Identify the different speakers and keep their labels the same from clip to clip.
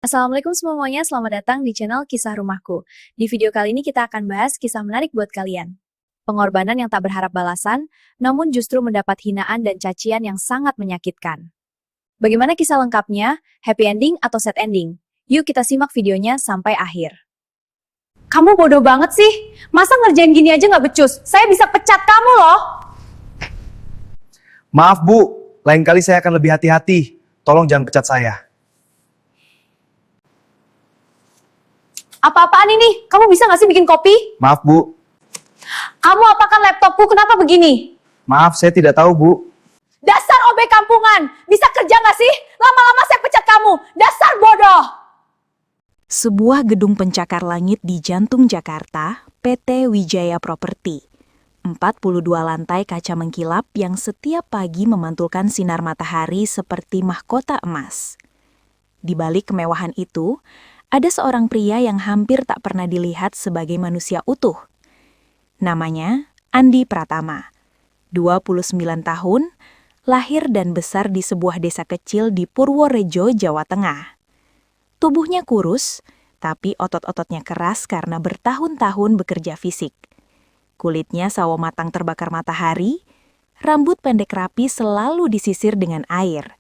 Speaker 1: Assalamualaikum semuanya, selamat datang di channel Kisah Rumahku. Di video kali ini kita akan bahas kisah menarik buat kalian. Pengorbanan yang tak berharap balasan, namun justru mendapat hinaan dan cacian yang sangat menyakitkan. Bagaimana kisah lengkapnya? Happy ending atau sad ending? Yuk kita simak videonya sampai akhir. Kamu bodoh banget sih. Masa ngerjain gini aja nggak becus? Saya bisa pecat kamu loh.
Speaker 2: Maaf Bu, lain kali saya akan lebih hati-hati. Tolong jangan pecat saya.
Speaker 1: Apa-apaan ini? Kamu bisa nggak sih bikin kopi?
Speaker 2: Maaf Bu,
Speaker 1: Kamu apakan laptopku? Kenapa begini?
Speaker 2: maaf saya tidak tahu Bu.
Speaker 1: Dasar OB kampungan, bisa kerja nggak sih? Lama-lama saya pecat kamu, dasar bodoh!
Speaker 3: Sebuah gedung pencakar langit di jantung Jakarta, PT Wijaya Property. 42 lantai kaca mengkilap yang setiap pagi memantulkan sinar matahari seperti mahkota emas. Di balik kemewahan itu, ada seorang pria yang hampir tak pernah dilihat sebagai manusia utuh. Namanya Andi Pratama, 29 tahun, lahir dan besar di sebuah desa kecil di Purworejo, Jawa Tengah. Tubuhnya kurus, tapi otot-ototnya keras karena bertahun-tahun bekerja fisik. Kulitnya sawo matang terbakar matahari, rambut pendek rapi selalu disisir dengan air,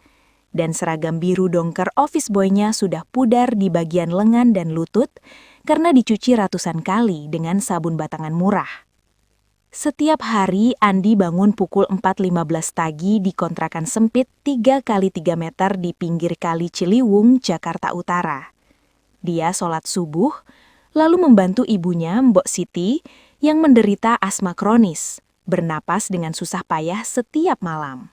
Speaker 3: dan seragam biru dongker office boy-nya sudah pudar di bagian lengan dan lutut karena dicuci ratusan kali dengan sabun batangan murah. Setiap hari, Andi bangun pukul 4.15 pagi di kontrakan sempit 3 kali 3 meter di pinggir Kali Ciliwung, Jakarta Utara. Dia sholat subuh, lalu membantu ibunya, Mbok Siti, yang menderita asma kronis, bernapas dengan susah payah setiap malam.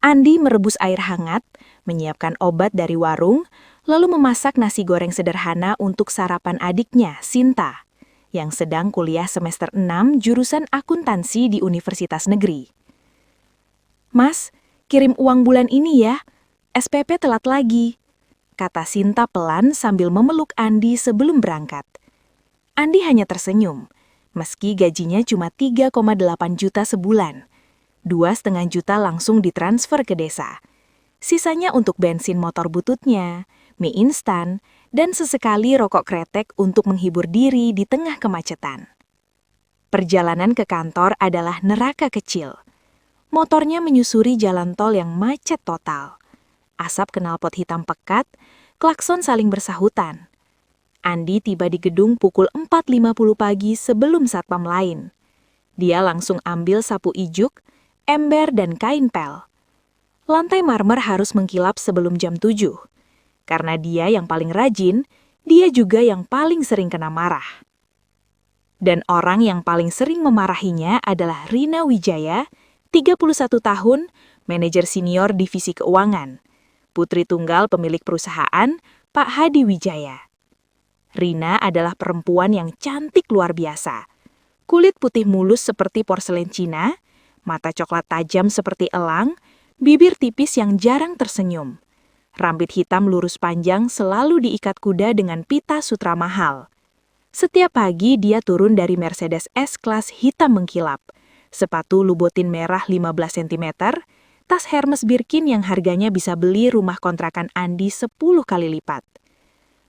Speaker 3: Andi merebus air hangat, menyiapkan obat dari warung, lalu memasak nasi goreng sederhana untuk sarapan adiknya, Sinta, yang sedang kuliah semester 6 jurusan akuntansi di Universitas Negeri. "Mas, kirim uang bulan ini ya, SPP telat lagi," kata Sinta pelan sambil memeluk Andi sebelum berangkat. Andi hanya tersenyum, meski gajinya cuma 3,8 juta sebulan. 2,5 juta langsung ditransfer ke desa. Sisanya untuk bensin motor bututnya, mie instan, dan sesekali rokok kretek untuk menghibur diri di tengah kemacetan. Perjalanan ke kantor adalah neraka kecil. Motornya menyusuri jalan tol yang macet total. Asap knalpot hitam pekat, klakson saling bersahutan. Andi tiba di gedung pukul 4.50 pagi sebelum satpam lain. Dia langsung ambil sapu ijuk, ember, dan kain pel. Lantai marmer harus mengkilap sebelum jam 7. Karena dia yang paling rajin, dia juga yang paling sering kena marah. Dan orang yang paling sering memarahinya adalah Rina Wijaya, 31 tahun, manajer senior divisi keuangan, putri tunggal pemilik perusahaan, Pak Hadi Wijaya. Rina adalah perempuan yang cantik luar biasa. Kulit putih mulus seperti porselen Cina, mata coklat tajam seperti elang, bibir tipis yang jarang tersenyum. Rambut hitam lurus panjang selalu diikat kuda dengan pita sutra mahal. Setiap pagi dia turun dari Mercedes S-Class hitam mengkilap, sepatu Louboutin merah 15 cm, tas Hermes Birkin yang harganya bisa beli rumah kontrakan Andi 10 kali lipat.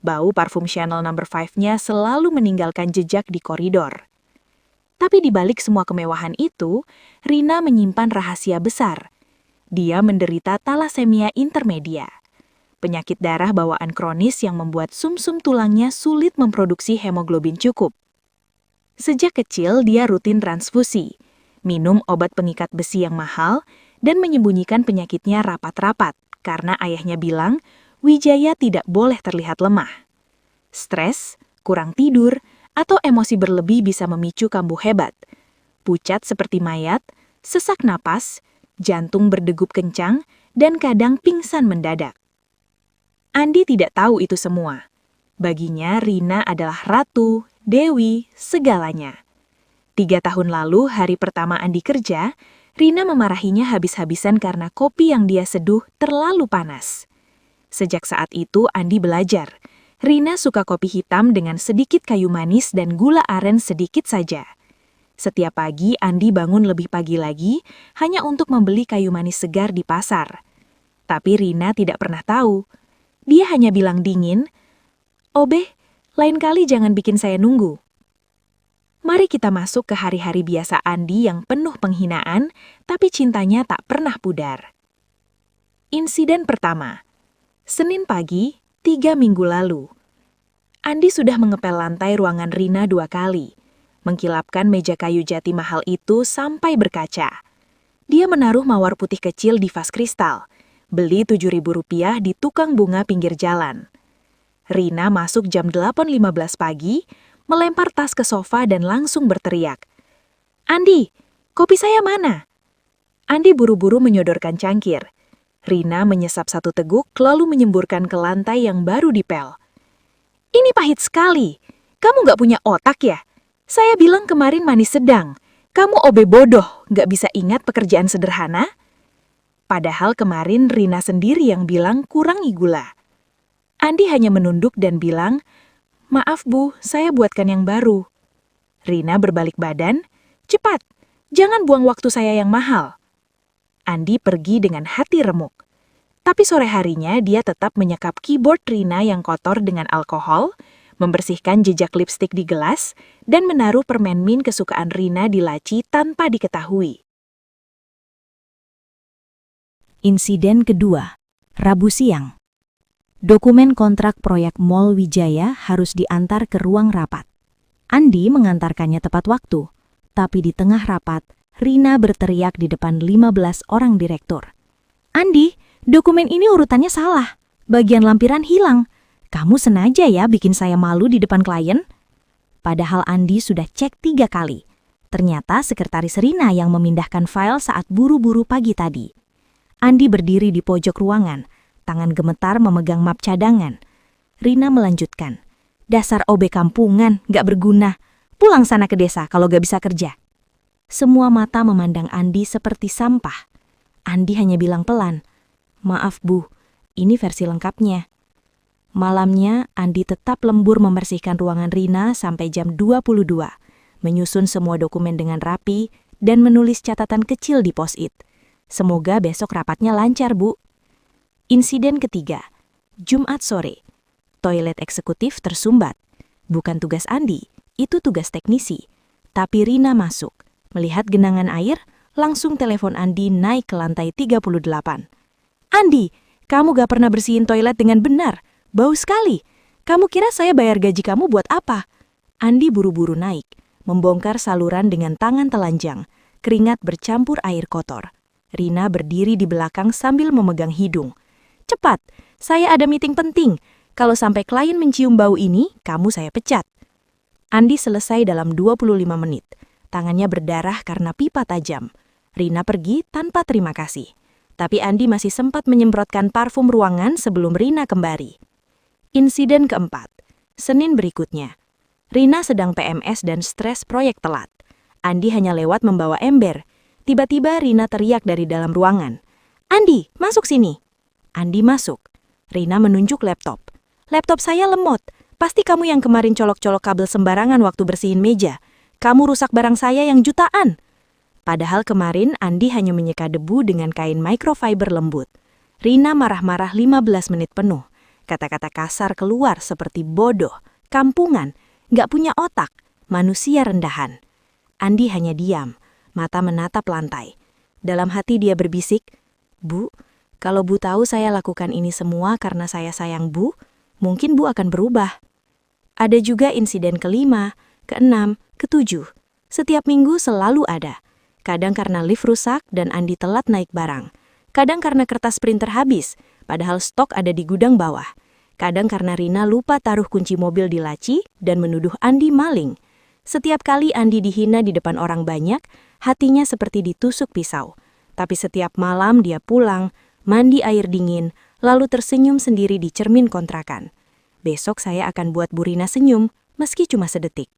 Speaker 3: Bau parfum Chanel No. 5-nya selalu meninggalkan jejak di koridor. Tapi di balik semua kemewahan itu, Rina menyimpan rahasia besar. Dia menderita talasemia intermedia, penyakit darah bawaan kronis yang membuat sumsum tulangnya sulit memproduksi hemoglobin cukup. Sejak kecil dia rutin transfusi, minum obat pengikat besi yang mahal, dan menyembunyikan penyakitnya rapat-rapat karena ayahnya bilang Wijaya tidak boleh terlihat lemah. Stres, kurang tidur, atau emosi berlebih bisa memicu kambuh hebat. Pucat seperti mayat, sesak napas, jantung berdegup kencang, dan kadang pingsan mendadak. Andi tidak tahu itu semua. Baginya, Rina adalah ratu, dewi, segalanya. 3 tahun lalu, hari pertama Andi kerja, Rina memarahinya habis-habisan karena kopi yang dia seduh terlalu panas. Sejak saat itu, Andi belajar. Rina suka kopi hitam dengan sedikit kayu manis dan gula aren sedikit saja. Setiap pagi, Andi bangun lebih pagi lagi hanya untuk membeli kayu manis segar di pasar. Tapi Rina tidak pernah tahu. Dia hanya bilang dingin, "Obe, lain kali jangan bikin saya nunggu." Mari kita masuk ke hari-hari biasa Andi yang penuh penghinaan, tapi cintanya tak pernah pudar. Insiden pertama, Senin pagi, 3 minggu lalu. Andi sudah mengepel lantai ruangan Rina 2 kali, mengkilapkan meja kayu jati mahal itu sampai berkaca. Dia menaruh mawar putih kecil di vas kristal, beli Rp7.000 di tukang bunga pinggir jalan. Rina masuk jam 8.15 pagi, melempar tas ke sofa dan langsung berteriak, "Andi, kopi saya mana?" Andi buru-buru menyodorkan cangkir. Rina menyesap satu teguk lalu menyemburkan ke lantai yang baru dipel. "Ini pahit sekali. Kamu nggak punya otak ya? Saya bilang kemarin manis sedang. Kamu obe bodoh, nggak bisa ingat pekerjaan sederhana?" Padahal kemarin Rina sendiri yang bilang kurangi gula. Andi hanya menunduk dan bilang, "Maaf Bu, saya buatkan yang baru." Rina berbalik badan, "Cepat, jangan buang waktu saya yang mahal." Andi pergi dengan hati remuk. Tapi sore harinya dia tetap menyekap keyboard Rina yang kotor dengan alkohol, membersihkan jejak lipstik di gelas, dan menaruh permen mint kesukaan Rina di laci tanpa diketahui.
Speaker 4: Insiden kedua, Rabu siang. Dokumen kontrak proyek Mall Wijaya harus diantar ke ruang rapat. Andi mengantarkannya tepat waktu, tapi di tengah rapat, Rina berteriak di depan 15 orang direktur. "Andi, dokumen ini urutannya salah. Bagian lampiran hilang. Kamu sengaja ya bikin saya malu di depan klien?" Padahal Andi sudah cek 3 kali. Ternyata sekretaris Rina yang memindahkan file saat buru-buru pagi tadi. Andi berdiri di pojok ruangan, tangan gemetar memegang map cadangan. Rina melanjutkan, "Dasar OB kampungan, gak berguna. Pulang sana ke desa kalau gak bisa kerja." Semua mata memandang Andi seperti sampah. Andi hanya bilang pelan, "Maaf Bu, ini versi lengkapnya." Malamnya, Andi tetap lembur membersihkan ruangan Rina sampai jam 22, menyusun semua dokumen dengan rapi, dan menulis catatan kecil di post-it. "Semoga besok rapatnya lancar, Bu." Insiden ketiga, Jumat sore. Toilet eksekutif tersumbat. Bukan tugas Andi, itu tugas teknisi. Tapi Rina masuk. Melihat genangan air, langsung telepon Andi naik ke lantai 38. "Andi, kamu gak pernah bersihin toilet dengan benar. Bau sekali. Kamu kira saya bayar gaji kamu buat apa?" Andi buru-buru naik, membongkar saluran dengan tangan telanjang. Keringat bercampur air kotor. Rina berdiri di belakang sambil memegang hidung. "Cepat, saya ada meeting penting. Kalau sampai klien mencium bau ini, kamu saya pecat." Andi selesai dalam 25 menit. Tangannya berdarah karena pipa tajam. Rina pergi tanpa terima kasih. Tapi Andi masih sempat menyemprotkan parfum ruangan sebelum Rina kembali. Insiden keempat, Senin berikutnya. Rina sedang PMS dan stres proyek telat. Andi hanya lewat membawa ember. Tiba-tiba Rina teriak dari dalam ruangan, "Andi, masuk sini." Andi masuk. Rina menunjuk laptop. "Laptop saya lemot. Pasti kamu yang kemarin colok-colok kabel sembarangan waktu bersihin meja. Kamu rusak barang saya yang jutaan." Padahal kemarin Andi hanya menyeka debu dengan kain microfiber lembut. Rina marah-marah 15 menit penuh. Kata-kata kasar keluar seperti bodoh, kampungan, gak punya otak, manusia rendahan. Andi hanya diam, mata menatap lantai. Dalam hati dia berbisik, "Bu, kalau Bu tahu saya lakukan ini semua karena saya sayang Bu, mungkin Bu akan berubah." Ada juga insiden kelima, keenam, ketujuh. Setiap minggu selalu ada. Kadang karena lift rusak dan Andi telat naik barang. Kadang karena kertas printer habis, padahal stok ada di gudang bawah. Kadang karena Rina lupa taruh kunci mobil di laci dan menuduh Andi maling. Setiap kali Andi dihina di depan orang banyak, hatinya seperti ditusuk pisau. Tapi setiap malam dia pulang, mandi air dingin, lalu tersenyum sendiri di cermin kontrakan. "Besok saya akan buat Bu Rina senyum, meski cuma sedetik."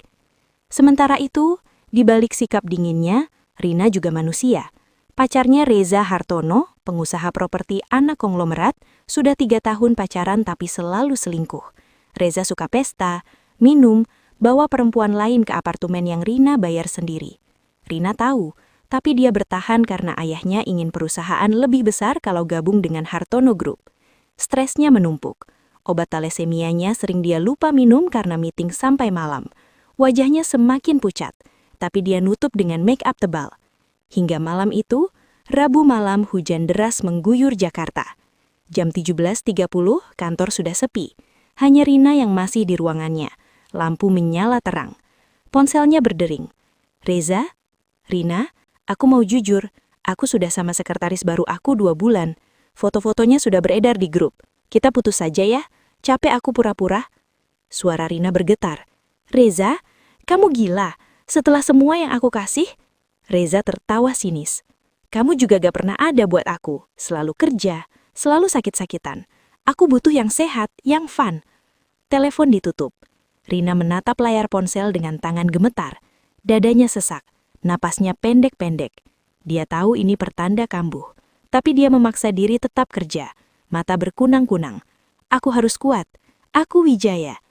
Speaker 4: Sementara itu, di balik sikap dinginnya, Rina juga manusia. Pacarnya Reza Hartono, pengusaha properti anak konglomerat, sudah 3 tahun pacaran tapi selalu selingkuh. Reza suka pesta, minum, bawa perempuan lain ke apartemen yang Rina bayar sendiri. Rina tahu, tapi dia bertahan karena ayahnya ingin perusahaan lebih besar kalau gabung dengan Hartono Group. Stresnya menumpuk.
Speaker 3: Obat talasemianya sering dia lupa minum karena meeting sampai malam. Wajahnya semakin pucat, tapi dia nutup dengan make up tebal. Hingga malam itu, Rabu malam hujan deras mengguyur Jakarta. Jam 17.30, kantor sudah sepi. Hanya Rina yang masih di ruangannya. Lampu menyala terang. Ponselnya berdering. "Reza? Rina, aku mau jujur. Aku sudah sama sekretaris baru aku 2 bulan. Foto-fotonya sudah beredar di grup. Kita putus saja ya. Capek aku pura-pura." Suara Rina bergetar. "Reza, kamu gila. Setelah semua yang aku kasih?" Reza tertawa sinis. "Kamu juga gak pernah ada buat aku. Selalu kerja, selalu sakit-sakitan. Aku butuh yang sehat, yang fun." Telepon ditutup. Rina menatap layar ponsel dengan tangan gemetar. Dadanya sesak, napasnya pendek-pendek. Dia tahu ini pertanda kambuh. Tapi dia memaksa diri tetap kerja. Mata berkunang-kunang. "Aku harus kuat. Aku Wijaya."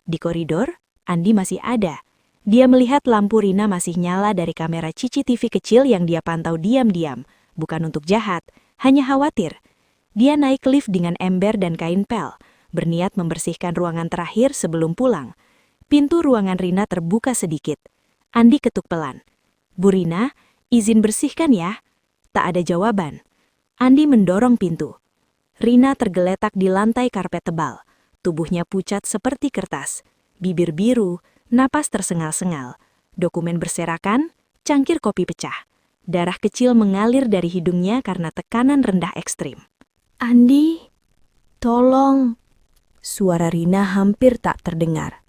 Speaker 3: Di koridor, Andi masih ada. Dia melihat lampu Rina masih nyala dari kamera CCTV kecil yang dia pantau diam-diam. Bukan untuk jahat, hanya khawatir. Dia naik lift dengan ember dan kain pel, berniat membersihkan ruangan terakhir sebelum pulang. Pintu ruangan Rina terbuka sedikit. Andi ketuk pelan. "Bu Rina, izin bersihkan ya." Tak ada jawaban. Andi mendorong pintu. Rina tergeletak di lantai karpet tebal. Tubuhnya pucat seperti kertas. Bibir biru, napas tersengal-sengal. Dokumen berserakan, cangkir kopi pecah. Darah kecil mengalir dari hidungnya karena tekanan rendah ekstrim.
Speaker 4: Andi, tolong. Suara Rina hampir tak terdengar.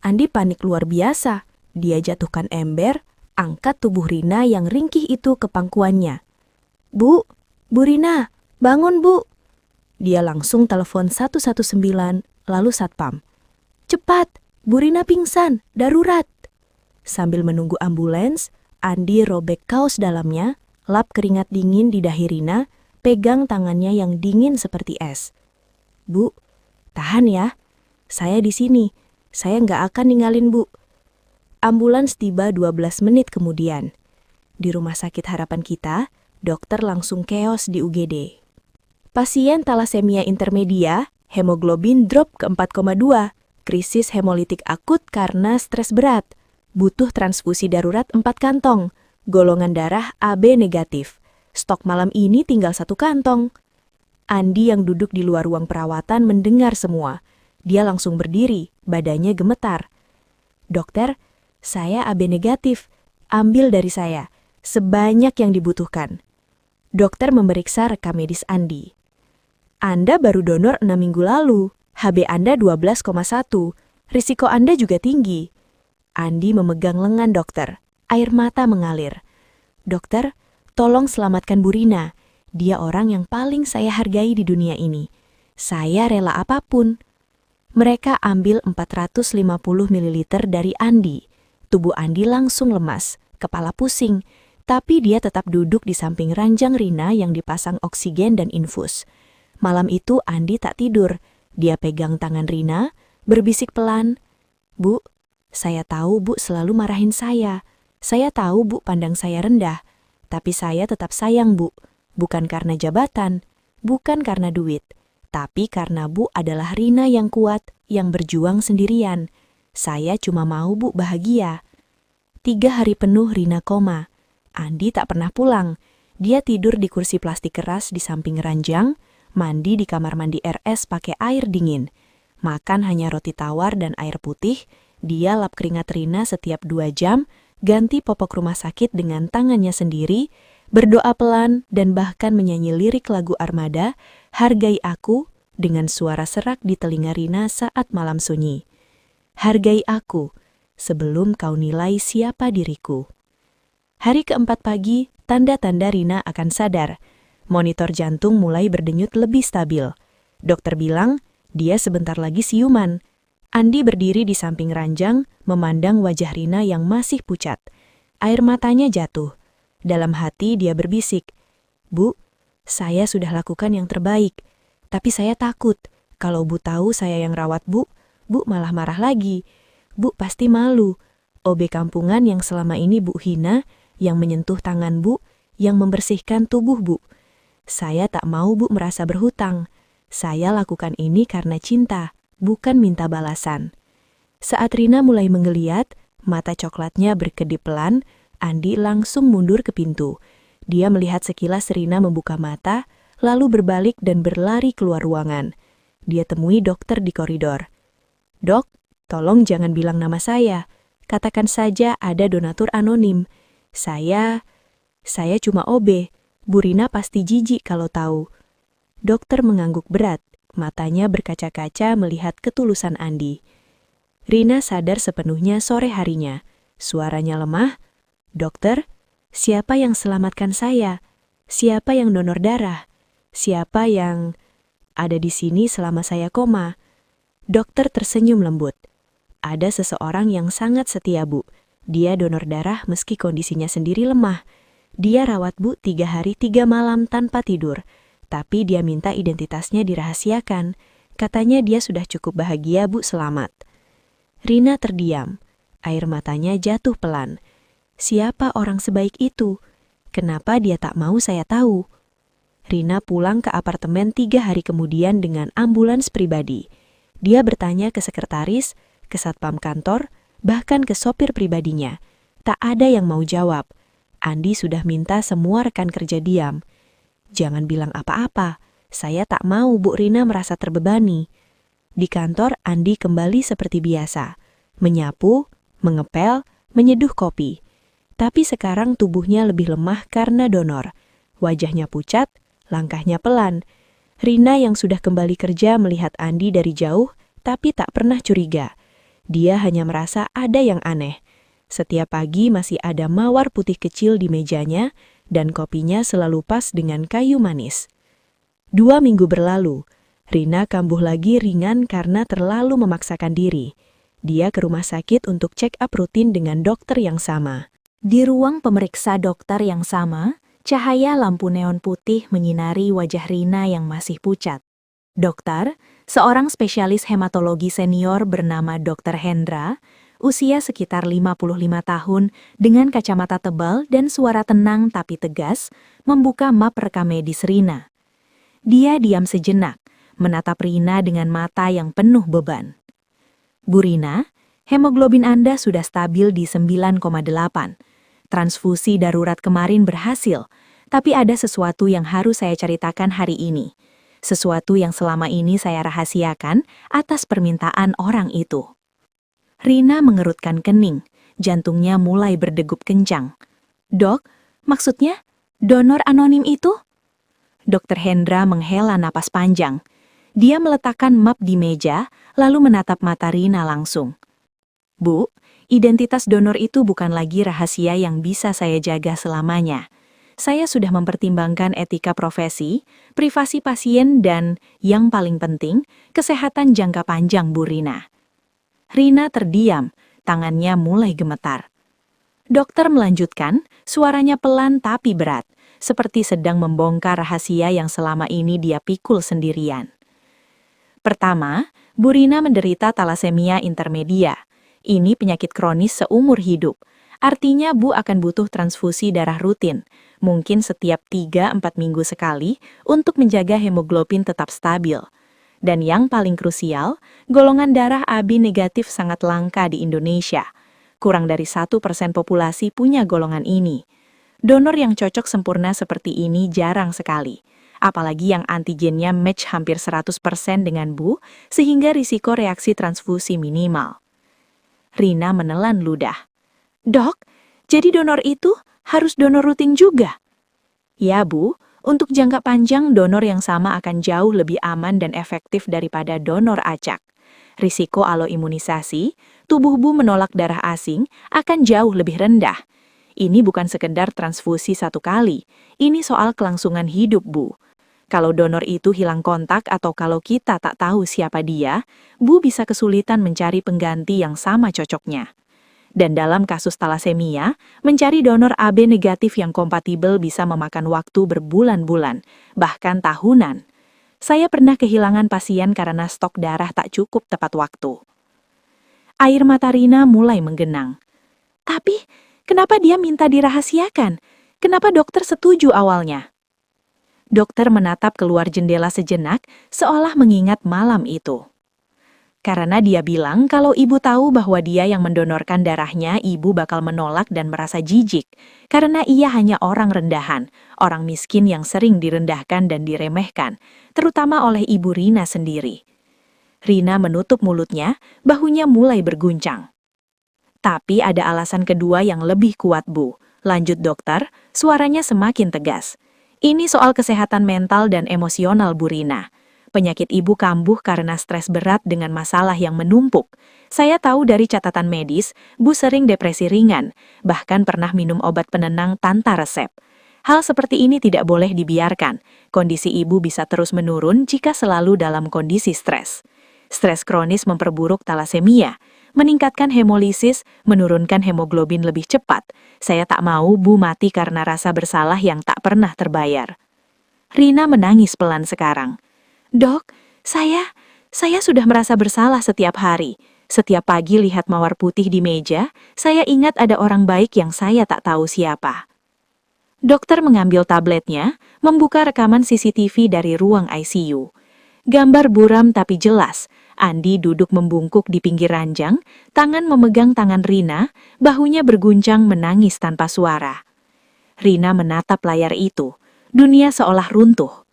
Speaker 4: Andi panik luar biasa. Dia jatuhkan ember, angkat tubuh Rina yang ringkih itu ke pangkuannya. Bu Rina, bangun Bu." Dia langsung telepon 119, lalu satpam. "Cepat, Bu Rina pingsan, darurat." Sambil menunggu ambulans, Andi robek kaos dalamnya, lap keringat dingin di dahi Rina, pegang tangannya yang dingin seperti es. "Bu, tahan ya. Saya di sini. Saya nggak akan ninggalin Bu." Ambulans tiba 12 menit kemudian. Di Rumah Sakit Harapan Kita, dokter langsung keos di UGD. Pasien talasemia intermedia, hemoglobin drop ke 4,2, krisis hemolitik akut karena stres berat, butuh transfusi darurat 4 kantong, golongan darah AB negatif. Stok malam ini tinggal 1 kantong. Andi yang duduk di luar ruang perawatan mendengar semua. Dia langsung berdiri, badannya gemetar. "Dokter, saya AB negatif. Ambil dari saya, sebanyak yang dibutuhkan." Dokter memeriksa rekam medis Andi. "Anda baru donor 6 minggu lalu. HB Anda 12,1. Risiko Anda juga tinggi." Andi memegang lengan dokter. Air mata mengalir. "Dokter, tolong selamatkan Bu Rina. Dia orang yang paling saya hargai di dunia ini. Saya rela apapun." Mereka ambil 450 ml dari Andi. Tubuh Andi langsung lemas, kepala pusing, tapi dia tetap duduk di samping ranjang Rina yang dipasang oksigen dan infus. Malam itu Andi tak tidur. Dia pegang tangan Rina, berbisik pelan, "Bu, saya tahu Bu selalu marahin saya. Saya tahu Bu pandang saya rendah. Tapi saya tetap sayang Bu. Bukan karena jabatan, bukan karena duit. Tapi karena Bu adalah Rina yang kuat, yang berjuang sendirian. Saya cuma mau Bu bahagia." 3 hari penuh Rina koma. Andi tak pernah pulang. Dia tidur di kursi plastik keras di samping ranjang, mandi di kamar mandi RS pakai air dingin. Makan hanya roti tawar dan air putih. Dia lap keringat Rina setiap 2 jam, ganti popok rumah sakit dengan tangannya sendiri, berdoa pelan dan bahkan menyanyi lirik lagu Armada, "Hargai Aku," dengan suara serak di telinga Rina saat malam sunyi. "Hargai aku, sebelum kau nilai siapa diriku." Hari keempat pagi, tanda-tanda Rina akan sadar. Monitor jantung mulai berdenyut lebih stabil. Dokter bilang, dia sebentar lagi siuman. Andi berdiri di samping ranjang, memandang wajah Rina yang masih pucat. Air matanya jatuh. Dalam hati dia berbisik, "Bu, saya sudah lakukan yang terbaik. Tapi saya takut, kalau Bu tahu saya yang rawat Bu malah marah lagi. Bu pasti malu. OB kampungan yang selama ini Bu hina, yang menyentuh tangan Bu, yang membersihkan tubuh Bu. Saya tak mau Bu merasa berhutang.
Speaker 3: Saya lakukan ini karena cinta, bukan minta balasan. Saat Rina mulai menggeliat, mata coklatnya berkedip pelan, Andi langsung mundur ke pintu. Dia melihat sekilas Rina membuka mata, lalu berbalik dan berlari keluar ruangan. Dia temui dokter di koridor. "Dok, tolong jangan bilang nama saya. Katakan saja ada donatur anonim. Saya cuma OB. Bu Rina pasti jijik kalau tahu." Dokter mengangguk berat, matanya berkaca-kaca melihat ketulusan Andi. Rina sadar sepenuhnya sore harinya. Suaranya lemah. "Dokter, siapa yang selamatkan saya? Siapa yang donor darah? Siapa yang ada di sini selama saya koma?" Dokter tersenyum lembut. "Ada seseorang yang sangat setia, Bu. Dia donor darah meski kondisinya sendiri lemah. Dia rawat Bu 3 hari 3 malam tanpa tidur. Tapi dia minta identitasnya dirahasiakan. Katanya dia sudah cukup bahagia Bu selamat." Rina terdiam. Air matanya jatuh pelan. Siapa orang sebaik itu? Kenapa dia tak mau saya tahu? Rina pulang ke apartemen 3 hari kemudian dengan ambulans pribadi. Dia bertanya ke sekretaris, ke satpam kantor, bahkan ke sopir pribadinya. Tak ada yang mau jawab. Andi sudah minta semua rekan kerja diam. "Jangan bilang apa-apa, saya tak mau Bu Rina merasa terbebani." Di kantor, Andi kembali seperti biasa. Menyapu, mengepel, menyeduh kopi. Tapi sekarang tubuhnya lebih lemah karena donor. Wajahnya pucat, langkahnya pelan. Rina yang sudah kembali kerja melihat Andi dari jauh, tapi tak pernah curiga. Dia hanya merasa ada yang aneh. Setiap pagi masih ada mawar putih kecil di mejanya, dan kopinya selalu pas dengan kayu manis. 2 minggu berlalu, Rina kambuh lagi ringan karena terlalu memaksakan diri. Dia ke rumah sakit untuk check up rutin dengan dokter yang sama.
Speaker 4: Di ruang pemeriksa dokter yang sama, cahaya lampu neon putih menyinari wajah Rina yang masih pucat. Dokter, seorang spesialis hematologi senior bernama Dr. Hendra, usia sekitar 55 tahun, dengan kacamata tebal dan suara tenang tapi tegas, membuka map rekam medis Rina. Dia diam sejenak, menatap Rina dengan mata yang penuh beban. "Bu Rina, hemoglobin Anda sudah stabil di 9,8. Transfusi darurat kemarin berhasil, tapi ada sesuatu yang harus saya ceritakan hari ini. Sesuatu yang selama ini saya rahasiakan atas permintaan orang itu." Rina mengerutkan kening, jantungnya mulai berdegup kencang. "Dok, maksudnya donor anonim itu?" Dr. Hendra menghela napas panjang. Dia meletakkan map di meja, lalu menatap mata Rina langsung. "Bu, identitas donor itu bukan lagi rahasia yang bisa saya jaga selamanya. Saya sudah mempertimbangkan etika profesi, privasi pasien, dan, yang paling penting, kesehatan jangka panjang Bu Rina." Rina terdiam, tangannya mulai gemetar. Dokter melanjutkan, suaranya pelan tapi berat, seperti sedang membongkar rahasia yang selama ini dia pikul sendirian. "Pertama, Bu Rina menderita talasemia intermedia. Ini penyakit kronis seumur hidup. Artinya Bu akan butuh transfusi darah rutin, mungkin setiap 3-4 minggu sekali, untuk menjaga hemoglobin tetap stabil. Dan yang paling krusial, golongan darah AB negatif sangat langka di Indonesia. Kurang dari 1% populasi punya golongan ini. Donor yang cocok sempurna seperti ini jarang sekali. Apalagi yang antigennya match hampir 100% dengan Bu, sehingga risiko reaksi transfusi minimal." Rina menelan ludah. "Dok, jadi donor itu harus donor rutin juga?" "Ya Bu, untuk jangka panjang donor yang sama akan jauh lebih aman dan efektif daripada donor acak. Risiko aloimunisasi, tubuh Bu menolak darah asing, akan jauh lebih rendah. Ini bukan sekedar transfusi 1 kali, ini soal kelangsungan hidup Bu. Kalau donor itu hilang kontak atau kalau kita tak tahu siapa dia, Bu bisa kesulitan mencari pengganti yang sama cocoknya. Dan dalam kasus talasemia, mencari donor AB negatif yang kompatibel bisa memakan waktu berbulan-bulan, bahkan tahunan. Saya pernah kehilangan pasien karena stok darah tak cukup tepat waktu." Air mata Rina mulai menggenang. "Tapi, kenapa dia minta dirahasiakan? Kenapa dokter setuju awalnya?"
Speaker 3: Dokter menatap keluar jendela sejenak, seolah mengingat malam itu. Karena dia bilang kalau ibu tahu bahwa dia yang mendonorkan darahnya, ibu bakal menolak dan merasa jijik. Karena ia hanya orang rendahan, orang miskin yang sering direndahkan dan diremehkan, terutama oleh ibu Rina sendiri. Rina menutup mulutnya, bahunya mulai berguncang. Tapi ada alasan kedua yang lebih kuat, Bu. Lanjut dokter, suaranya semakin tegas. Ini soal kesehatan mental dan emosional Bu Rina. Penyakit ibu kambuh karena stres berat dengan masalah yang menumpuk. Saya tahu dari catatan medis, Bu sering depresi ringan, bahkan pernah minum obat penenang tanpa resep. Hal seperti ini tidak boleh dibiarkan. Kondisi ibu bisa terus menurun jika selalu dalam kondisi stres. Stres kronis memperburuk talasemia, meningkatkan hemolisis, menurunkan hemoglobin lebih cepat. Saya tak mau Bu mati karena rasa bersalah yang tak pernah terbayar. Rina menangis pelan sekarang. Dok, saya sudah merasa bersalah setiap hari. Setiap pagi lihat mawar putih di meja, saya ingat ada orang baik yang saya tak tahu siapa. Dokter mengambil tabletnya, membuka rekaman CCTV dari ruang ICU. Gambar buram tapi jelas. Andi duduk membungkuk di pinggir ranjang, tangan memegang tangan Rina, bahunya berguncang menangis tanpa suara. Rina menatap layar itu. Dunia seolah runtuh.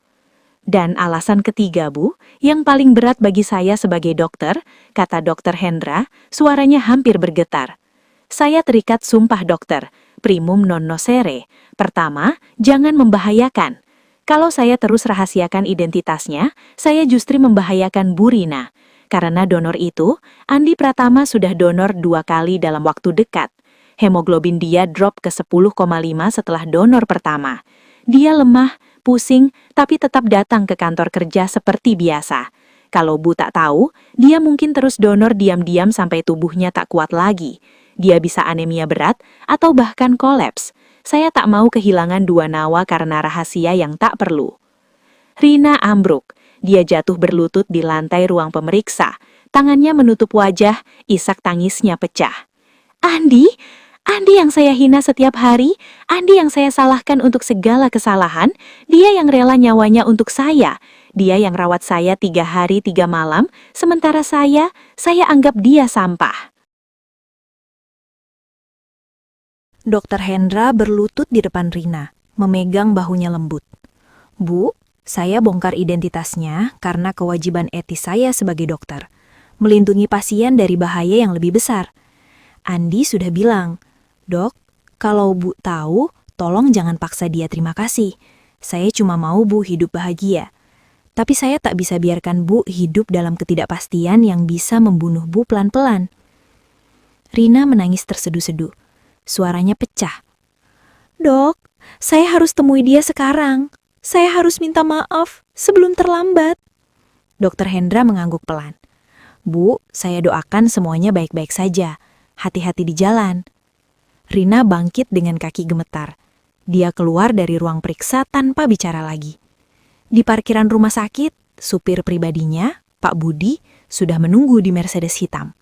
Speaker 3: Dan alasan ketiga, Bu, yang paling berat bagi saya sebagai dokter, kata Dokter Hendra, suaranya hampir bergetar. Saya terikat sumpah dokter, primum non nocere. Pertama, jangan membahayakan. Kalau saya terus rahasiakan identitasnya, saya justru membahayakan Bu Rina. Karena donor itu, Andi Pratama sudah donor 2 kali dalam waktu dekat. Hemoglobin dia drop ke 10,5 setelah donor pertama. Dia lemah, pusing, tapi tetap datang ke kantor kerja seperti biasa. Kalau Bu tak tahu, dia mungkin terus donor diam-diam sampai tubuhnya tak kuat lagi. Dia bisa anemia berat atau bahkan kolaps. Saya tak mau kehilangan 2 nyawa karena rahasia yang tak perlu. Rina ambruk. Dia jatuh berlutut di lantai ruang pemeriksa. Tangannya menutup wajah, isak tangisnya pecah. Andi yang saya hina setiap hari, Andi yang saya salahkan untuk segala kesalahan, dia yang rela nyawanya untuk saya, dia yang rawat saya 3 hari 3 malam, sementara saya anggap dia sampah.
Speaker 4: Dokter Hendra berlutut di depan Rina, memegang bahunya lembut. Bu, saya bongkar identitasnya karena kewajiban etis saya sebagai dokter, melindungi pasien dari bahaya yang lebih besar. Andi sudah bilang, Dok, kalau Bu tahu, tolong jangan paksa dia terima kasih. Saya cuma mau Bu hidup bahagia. Tapi saya tak bisa biarkan Bu hidup dalam ketidakpastian yang bisa membunuh Bu pelan-pelan. Rina menangis terseduh-seduh. Suaranya pecah. Dok, saya harus temui dia sekarang. Saya harus minta maaf sebelum terlambat. Dokter Hendra mengangguk pelan. Bu, saya doakan semuanya baik-baik saja. Hati-hati di jalan. Rina bangkit dengan kaki gemetar. Dia keluar dari ruang periksa tanpa bicara lagi. Di parkiran rumah sakit, supir pribadinya, Pak Budi, sudah menunggu di Mercedes hitam.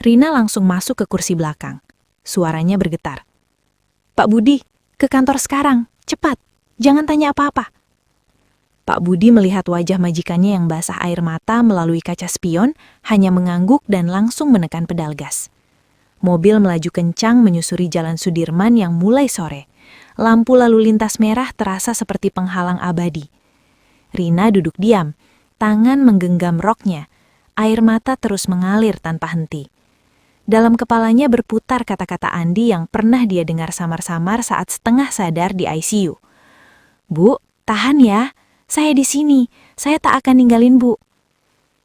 Speaker 4: Rina langsung masuk ke kursi belakang. Suaranya bergetar. Pak Budi, ke kantor sekarang, cepat, jangan tanya apa-apa. Pak Budi melihat wajah majikannya yang basah air mata melalui kaca spion, hanya mengangguk dan langsung menekan pedal gas. Mobil melaju kencang menyusuri jalan Sudirman yang mulai sore. Lampu lalu lintas merah terasa seperti penghalang abadi. Rina duduk diam, tangan menggenggam roknya. Air mata terus mengalir tanpa henti. Dalam kepalanya berputar kata-kata Andi yang pernah dia dengar samar-samar saat setengah sadar di ICU. Bu, tahan ya. Saya di sini. Saya tak akan ninggalin Bu.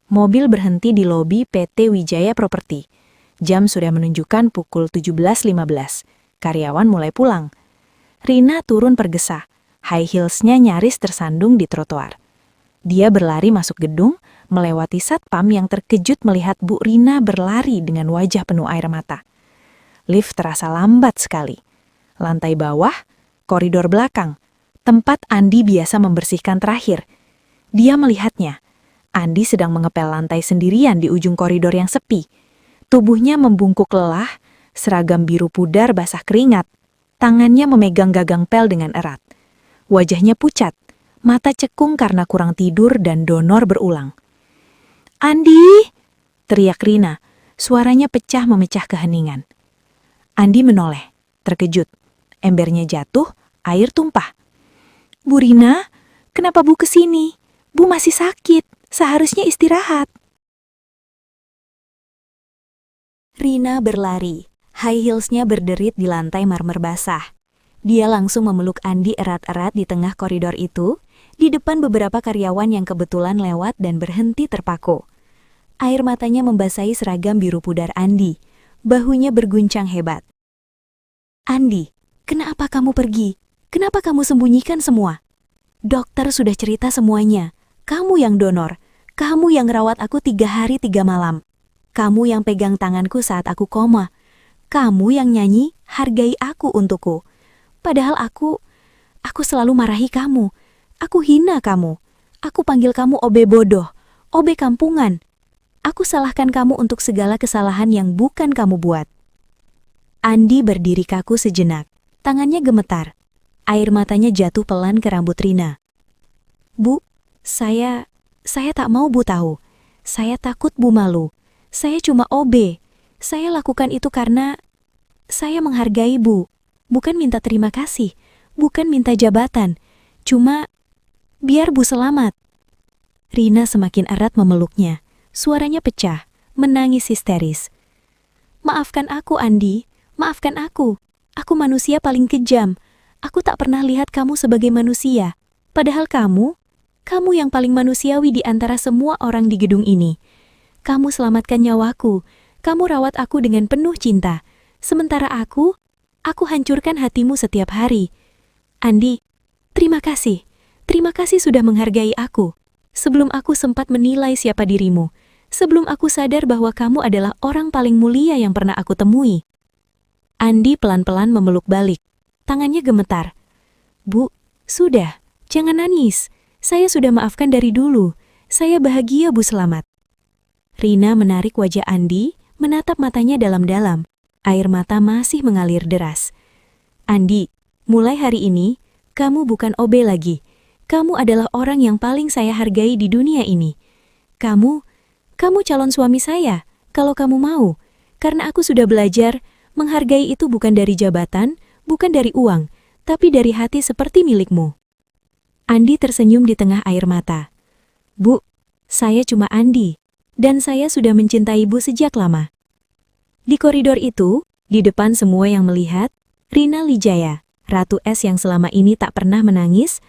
Speaker 4: Mobil berhenti di lobi PT Wijaya Property. Jam sudah menunjukkan pukul 17.15. Karyawan mulai pulang. Rina turun pergesa. High heels-nya nyaris tersandung di trotoar. Dia berlari masuk gedung, melewati satpam yang terkejut melihat Bu Rina berlari dengan wajah penuh air mata. Lift terasa lambat sekali. Lantai bawah, koridor belakang, tempat Andi biasa membersihkan terakhir. Dia melihatnya. Andi sedang mengepel lantai sendirian di ujung koridor yang sepi. Tubuhnya membungkuk lelah, seragam biru pudar basah keringat. Tangannya memegang gagang pel dengan erat. Wajahnya pucat,
Speaker 3: Mata cekung karena kurang tidur dan donor berulang. "Andi!" teriak Rina. Suaranya pecah memecah keheningan. Andi menoleh, terkejut. Embernya jatuh, air tumpah. "Bu Rina, kenapa Bu kesini? Bu masih sakit, seharusnya istirahat." Rina berlari, high heelsnya berderit di lantai marmer basah. Dia langsung memeluk Andi erat-erat di tengah koridor itu, di depan beberapa karyawan yang kebetulan lewat dan berhenti terpaku. Air matanya membasahi seragam biru pudar Andi, bahunya berguncang hebat. "Andi, kenapa kamu pergi? Kenapa kamu sembunyikan semua? Dokter sudah cerita semuanya. Kamu yang donor, kamu yang rawat aku 3 hari 3 malam. Kamu yang pegang tanganku saat aku koma. Kamu yang nyanyi, hargai aku untukku. Padahal aku selalu marahi kamu. Aku hina kamu. Aku panggil kamu obe bodoh, obe kampungan. Aku salahkan kamu untuk segala kesalahan yang bukan kamu buat." Andi berdiri kaku sejenak. Tangannya gemetar. Air matanya jatuh pelan ke rambut Rina. "Bu, saya tak mau Bu tahu. Saya takut Bu malu. Saya cuma OB. Saya lakukan itu karena saya menghargai Bu. Bukan minta terima kasih, bukan minta jabatan. Cuma biar Bu selamat." Rina semakin erat memeluknya. Suaranya pecah, menangis histeris. "Maafkan aku, Andi. Maafkan aku. Aku manusia paling kejam. Aku tak pernah lihat kamu sebagai manusia. Padahal kamu yang paling manusiawi di antara semua orang di gedung ini. Kamu selamatkan nyawaku. Kamu rawat aku dengan penuh cinta. Sementara aku hancurkan hatimu setiap hari. Andi, terima kasih. Terima kasih sudah menghargai aku. Sebelum aku sempat menilai siapa dirimu. Sebelum aku sadar bahwa kamu adalah orang paling mulia yang pernah aku temui." Andi pelan-pelan memeluk balik. Tangannya gemetar. "Bu, sudah. Jangan nangis. Saya sudah maafkan dari dulu. Saya bahagia Bu selamat." Rina menarik wajah Andi, menatap matanya dalam-dalam. Air mata masih mengalir deras. "Andi, mulai hari ini, kamu bukan OB lagi. Kamu adalah orang yang paling saya hargai di dunia ini. Kamu calon suami saya, kalau kamu mau. Karena aku sudah belajar, menghargai itu bukan dari jabatan, bukan dari uang, tapi dari hati seperti milikmu." Andi tersenyum di tengah air mata. "Bu, saya cuma Andi, dan saya sudah mencintai Bu sejak lama." Di koridor itu, di depan semua yang melihat, Rina Lijaya, Ratu Es yang selama ini tak pernah menangis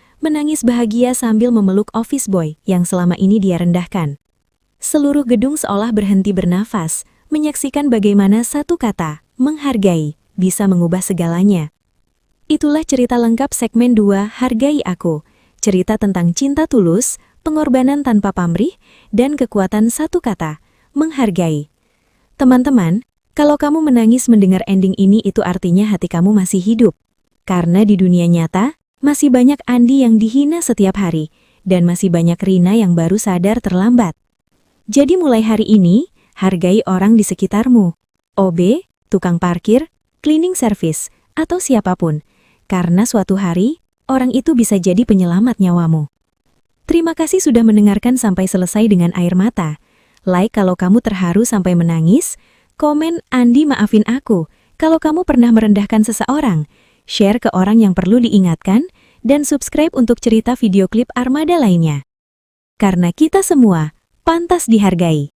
Speaker 3: bahagia sambil memeluk office boy yang selama ini dia rendahkan. Seluruh gedung seolah berhenti bernafas, menyaksikan bagaimana satu kata, menghargai, bisa mengubah segalanya. Itulah cerita lengkap segmen 2 Hargai Aku. Cerita tentang cinta tulus, pengorbanan tanpa pamrih, dan kekuatan satu kata, menghargai. Teman-teman, kalau kamu menangis mendengar ending ini itu artinya hati kamu masih hidup. Karena di dunia nyata, masih banyak Andi yang dihina setiap hari, dan masih banyak Rina yang baru sadar terlambat. Jadi mulai hari ini, hargai orang di sekitarmu. OB, tukang parkir, cleaning service, atau siapapun. Karena suatu hari, orang itu bisa jadi penyelamat nyawamu. Terima kasih sudah mendengarkan sampai selesai dengan air mata. Like kalau kamu terharu sampai menangis. Komen, "Andi maafin aku," kalau kamu pernah merendahkan seseorang. Share ke orang yang perlu diingatkan, dan subscribe untuk cerita video klip Armada lainnya. Karena kita semua pantas dihargai.